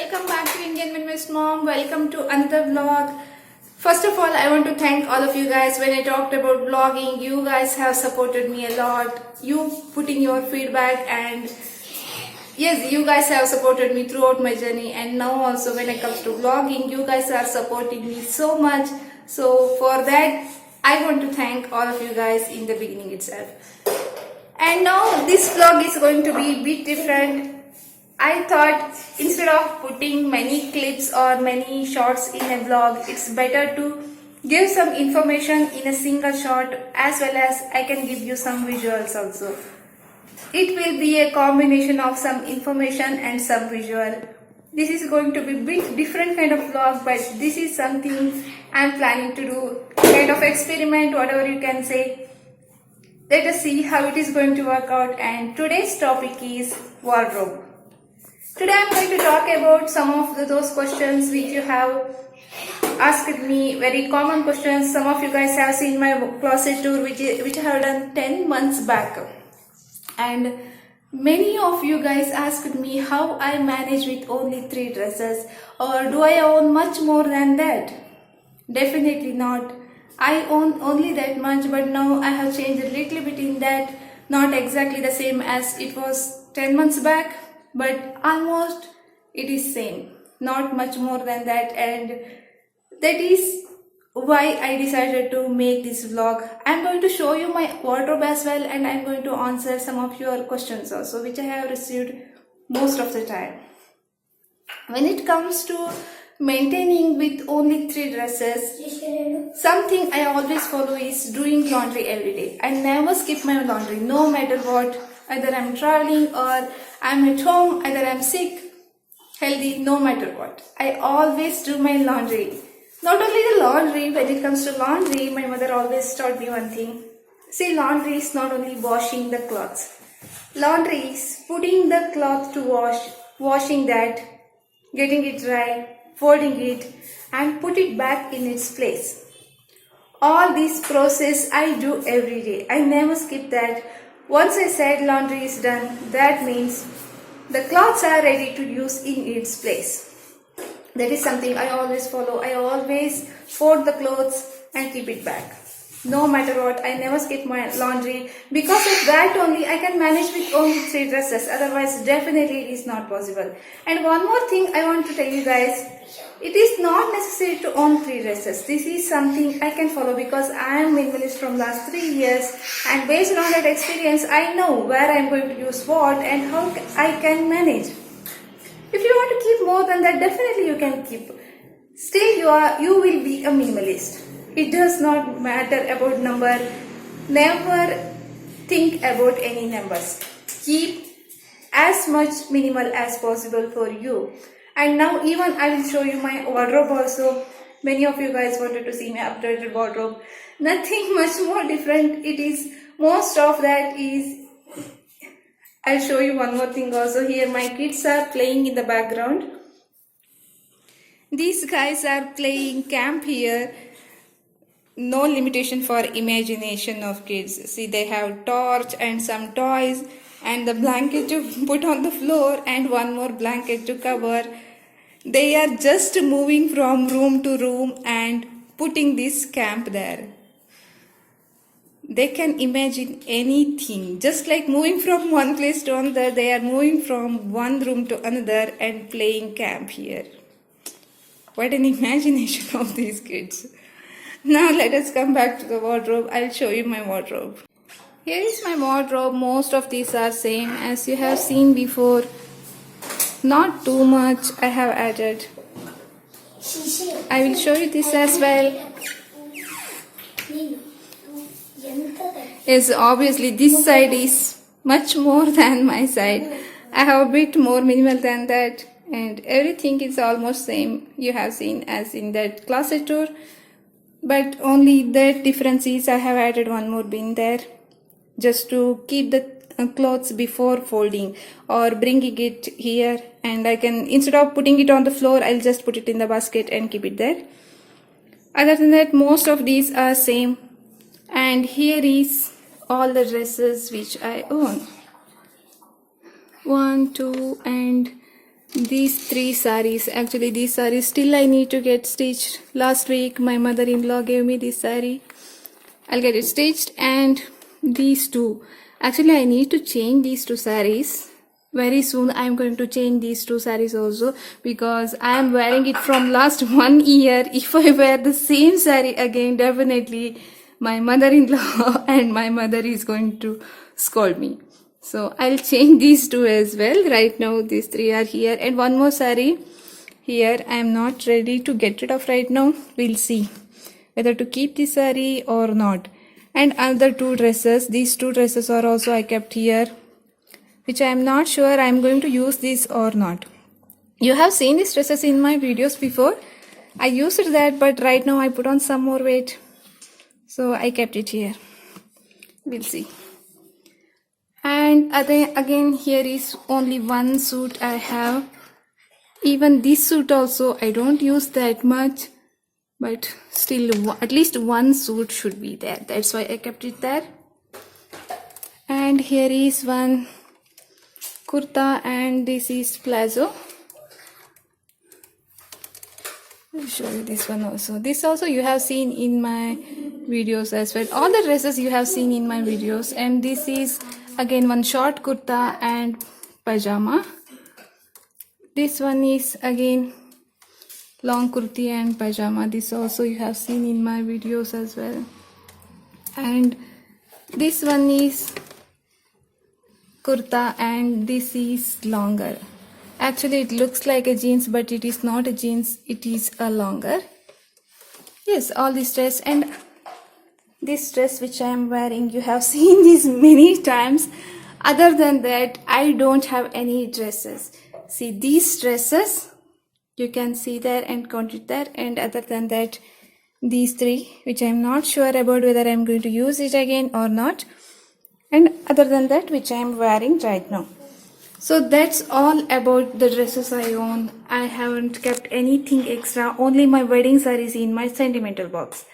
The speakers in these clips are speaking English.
welcome back to Indian Minimalist Mom. Welcome to another vlog. First of all, I want to thank all of you guys. When I talked about vlogging, you guys have supported me a lot. You putting your feedback, and yes, you guys have supported me throughout my journey, and now also when it comes to vlogging, you guys are supporting me so much. So for that, I want to thank all of you guys in the beginning itself. And now this vlog is going to be a bit different. I thought instead of putting many clips or many shots in a vlog, it's better to give some information in a single shot, as well as I can give you some visuals also. It will be a combination of some information and some visual. This is going to be a bit different kind of vlog, but this is something I'm planning to do, kind of experiment, whatever you can say. Let us see how it is going to work out. And today's topic is wardrobe. Today I'm going to talk about some of those questions which you have asked me, very common questions. Some of you guys have seen my closet tour which I have done 10 months back. And many of you guys asked me how I manage with only 3 dresses, or do I own much more than that? Definitely not. I own only that much, but now I have changed a little bit in that. Not exactly the same as it was 10 months back, but almost it is same. Not much more than that, and that is why I decided to make this vlog. I'm going to show you my wardrobe as well, and I'm going to answer some of your questions also, which I have received most of the time. When it comes to maintaining with only 3 dresses, something I always follow is doing laundry every day. I never skip my laundry, no matter what. Either I'm traveling or I'm at home, either I'm sick, healthy, no matter what. I always do my laundry. Not only the laundry, when it comes to laundry, my mother always taught me one thing. See, laundry is not only washing the clothes. Laundry is putting the cloth to wash, washing that, getting it dry, folding it, and put it back in its place. All this process I do every day. I never skip that. Once I said laundry is done, that means the clothes are ready to use in its place. That is something I always follow. I always fold the clothes and keep it back. No matter what, I never skip my laundry. Because of that only, I can manage with only 3 dresses. Otherwise, definitely it is not possible. And one more thing I want to tell you guys. It is not necessary to own 3 dresses. This is something I can follow because I am minimalist from last 3 years, and based on that experience, I know where I am going to use what and how I can manage. If you want to keep more than that, definitely you can keep. Still, you will be a minimalist. It does not matter about number. Never think about any numbers. Keep as much minimal as possible for you. And now even I will show you my wardrobe also. Many of you guys wanted to see my updated wardrobe. Nothing much more different. It is, most of that is, I'll show you one more thing also. Here my kids are playing in the background. These guys are playing camp here. No limitation for imagination of kids. See, they have torch and some toys and the blanket to put on the floor and one more blanket to cover. They are just moving from room to room and putting this camp there. They can imagine anything. Just like moving from one place to another, they are moving from one room to another and playing camp here. What an imagination of these kids. Now let us come back to the wardrobe. I'll show you my wardrobe. Here is my wardrobe. Most of these are same as you have seen before. Not too much I have added. I will show you this as well. Yes, obviously this side is much more than my side. I have a bit more minimal than that, and everything is almost same you have seen as in that closet tour. But only the difference is I have added one more bin there just to keep the clothes before folding or bringing it here, and I can, instead of putting it on the floor, I'll just put it in the basket and keep it there. Other than that, most of these are same. And here is all the dresses which I own. 1, 2 and these three saris. Actually, these saris still I need to get stitched. Last week my mother-in-law gave me this sari. I'll get it stitched. And these two. Actually, I need to change these two saris. Very soon I am going to change these two saris also, because I am wearing it from last 1 year. If I wear the same sari again, definitely my mother-in-law and my mother is going to scold me. So I'll change these two as well. Right now these three are here, and one more sari here. I am not ready to get rid of right now. We'll see whether to keep this sari or not. And other two dresses, these two dresses are also I kept here, which I am not sure I am going to use this or not. You have seen these dresses in my videos before. I used that, but right now I put on some more weight, so I kept it here. We'll see. And again, here is only one suit I have. Even this suit also I don't use that much, but still at least one suit should be there. That's why I kept it there. And here is one kurta, and this is palazzo. I'll show you this one also. This also you have seen in my videos as well. All the dresses you have seen in my videos. And this is again one short kurta and pajama. This one is again long kurti and pajama. This also you have seen in my videos as well. And this one is kurta, and this is longer. Actually it looks like a jeans, but it is not a jeans, it is a longer. Yes, all this dress. And this dress which I am wearing, you have seen this many times. Other than that, I don't have any dresses. See, these dresses you can see there and count it there. And other than that, these three, which I am not sure about whether I am going to use it again or not. And other than that, which I am wearing right now. So that's all about the dresses I own. I haven't kept anything extra. Only my wedding sarees in my sentimental box.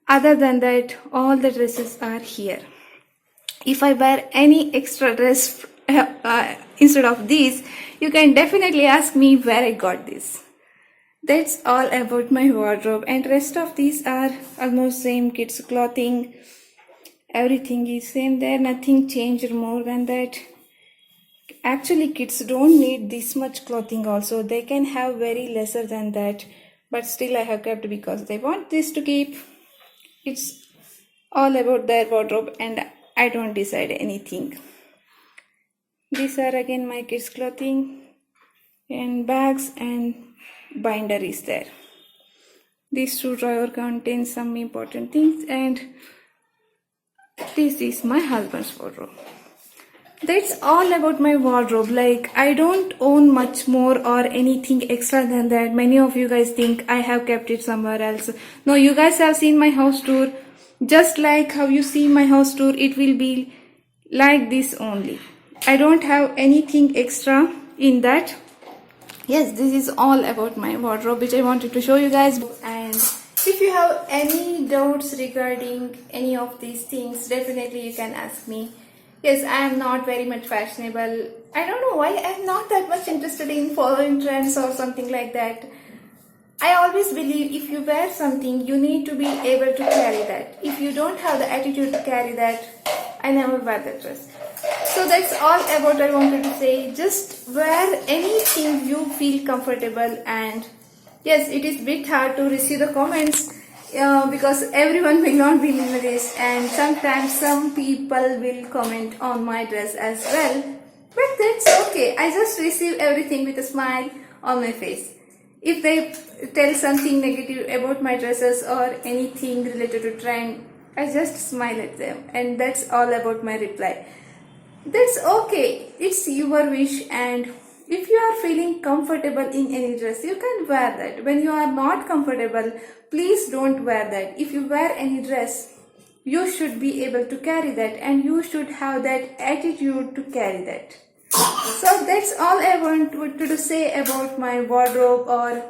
Other than that, all the dresses are here. If I wear any extra dress instead of these, you can definitely ask me where I got this. That's all about my wardrobe, and rest of these are almost same. Kids clothing, everything is same there. Nothing changed more than that. Actually, kids don't need this much clothing also. They can have very lesser than that, but still I have kept because they want this to keep. It's all about their wardrobe, and I don't decide anything. These are again my kids clothing, and bags and binder is there. These two drawer contain some important things, and this is my husband's wardrobe. That's all about my wardrobe. Like, I don't own much more or anything extra than that. Many of you guys think I have kept it somewhere else. No, you guys have seen my house tour. Just like how you see my house tour, it will be like this only. I don't have anything extra in that. Yes, this is all about my wardrobe, which I wanted to show you guys. And if you have any doubts regarding any of these things, definitely you can ask me. Yes, I am not very much fashionable. I don't know why I am not that much interested in following trends or something like that. I always believe if you wear something, you need to be able to carry that. If you don't have the attitude to carry that, I never wear that dress. So that's all about I wanted to say. Just wear anything you feel comfortable. And yes, it is a bit hard to receive the comments because everyone will not be minimalist, and sometimes some people will comment on my dress as well. But that's okay. I just receive everything with a smile on my face. If they tell something negative about my dresses or anything related to trend, I just smile at them, and that's all about my reply. That's okay. It's your wish, and if you are feeling comfortable in any dress, you can wear that. When you are not comfortable, please don't wear that. If you wear any dress, you should be able to carry that, and you should have that attitude to carry that. So that's all I want to say about my wardrobe, or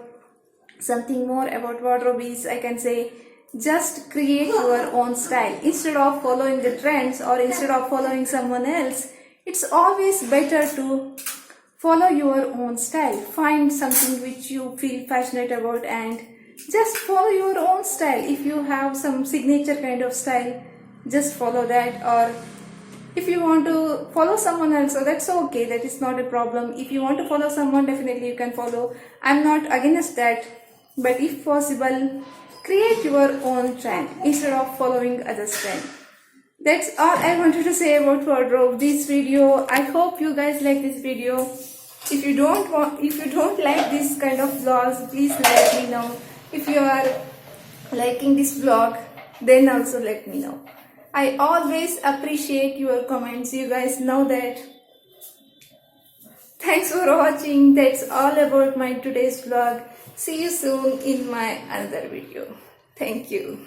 something more about wardrobe is I can say just create your own style. Instead of following the trends or instead of following someone else, it's always better to follow your own style. Find something which you feel passionate about and just follow your own style. If you have some signature kind of style, just follow that. Or if you want to follow someone else, so that's okay, that is not a problem. If you want to follow someone, definitely you can follow. I'm not against that, but if possible, create your own trend instead of following others' trend. That's all I wanted to say about wardrobe this video. I hope you guys like this video. If you don't like this kind of vlogs, please let me know. If you are liking this vlog, then also let me know. I always appreciate your comments. You guys know that. Thanks for watching. That's all about my today's vlog. See you soon in my another video. Thank you.